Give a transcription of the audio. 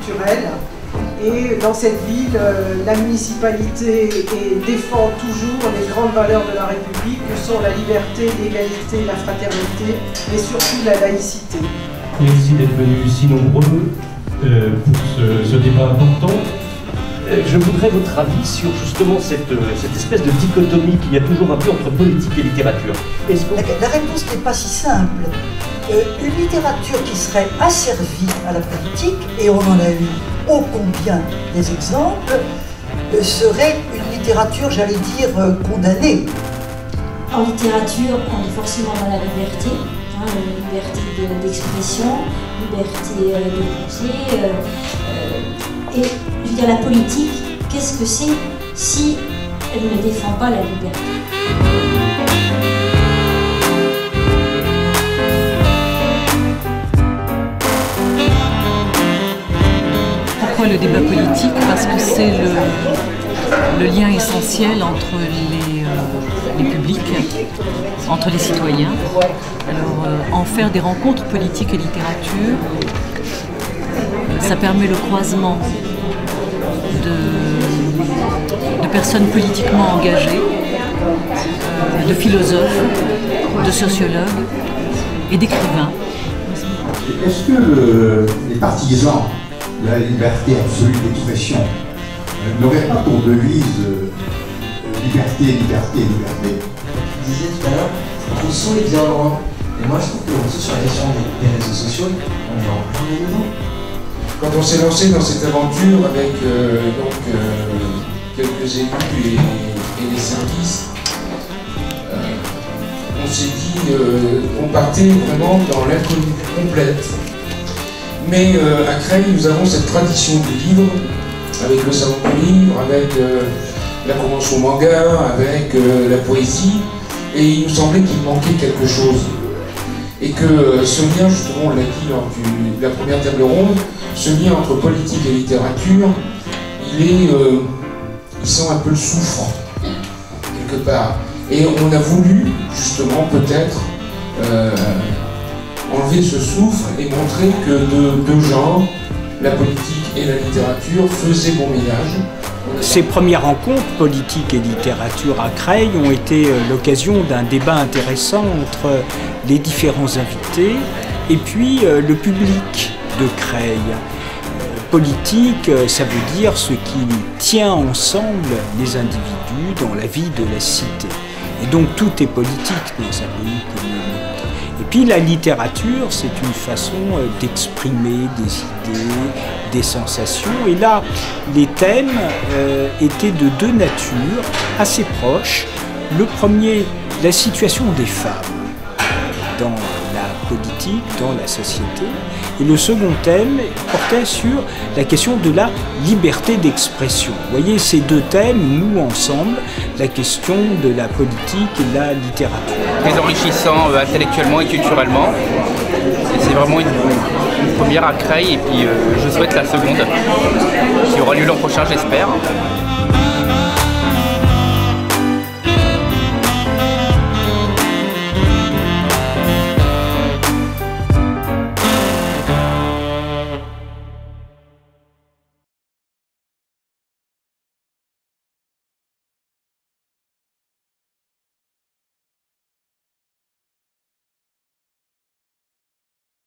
culturelle. Et dans cette ville, la municipalité défend toujours les grandes valeurs de la République, que sont la liberté, l'égalité, la fraternité, mais surtout la laïcité. Merci d'être venus si nombreux pour ce débat important. Je voudrais votre avis sur justement cette espèce de dichotomie qu'il y a toujours un peu entre politique et littérature. La réponse n'est pas si simple. Une littérature qui serait asservie à la politique, et on en a eu ô combien des exemples, serait une littérature, j'allais dire, condamnée. En littérature, on est forcément dans la liberté, liberté d'expression, liberté de penser, et je veux dire, la politique, qu'est-ce que c'est si elle ne défend pas la liberté? Pourquoi le débat politique? Parce que c'est le lien essentiel entre les publics, entre les citoyens. Alors, en faire des rencontres politiques et littérature, ça permet le croisement de personnes politiquement engagées, de philosophes, de sociologues et d'écrivains. Est-ce que les partisans de la liberté absolue d'expression n'auraient pas pour devise liberté, liberté, liberté? Je disais tout à l'heure, Rousseau est bien loin. Et moi je trouve que Rousseau, sur la question des réseaux sociaux, on est en plein dedans. Quand on s'est lancé dans cette aventure avec quelques élus et les services, on s'est dit qu'on partait vraiment dans l'inconnu complète. Mais à Creil, nous avons cette tradition du livre, avec le salon du livre, avec la convention manga, avec la poésie, et il nous semblait qu'il manquait quelque chose. Et que ce lien, justement, on l'a dit lors de la première table ronde, ce lien entre politique et littérature, il sent un peu le soufre, quelque part. Et on a voulu, justement, peut-être enlever ce soufre et montrer que de deux genres, la politique et la littérature, faisaient bon ménage. Ces premières rencontres, politique et littérature à Creil, ont été l'occasion d'un débat intéressant entre les différents invités et puis le public de Creil. Politique, ça veut dire ce qui tient ensemble les individus dans la vie de la cité. Et donc tout est politique dans un pays comme le nôtre. Et puis la littérature, c'est une façon d'exprimer des idées, des sensations. Et là, les thèmes étaient de deux natures assez proches. Le premier, la situation des femmes dans la politique, dans la société. Et le second thème portait sur la question de la liberté d'expression. Vous voyez, ces deux thèmes nouent ensemble la question de la politique et de la littérature. Très enrichissant intellectuellement et culturellement. C'est vraiment une première à Creil et puis je souhaite la seconde qui aura lieu l'an prochain, j'espère.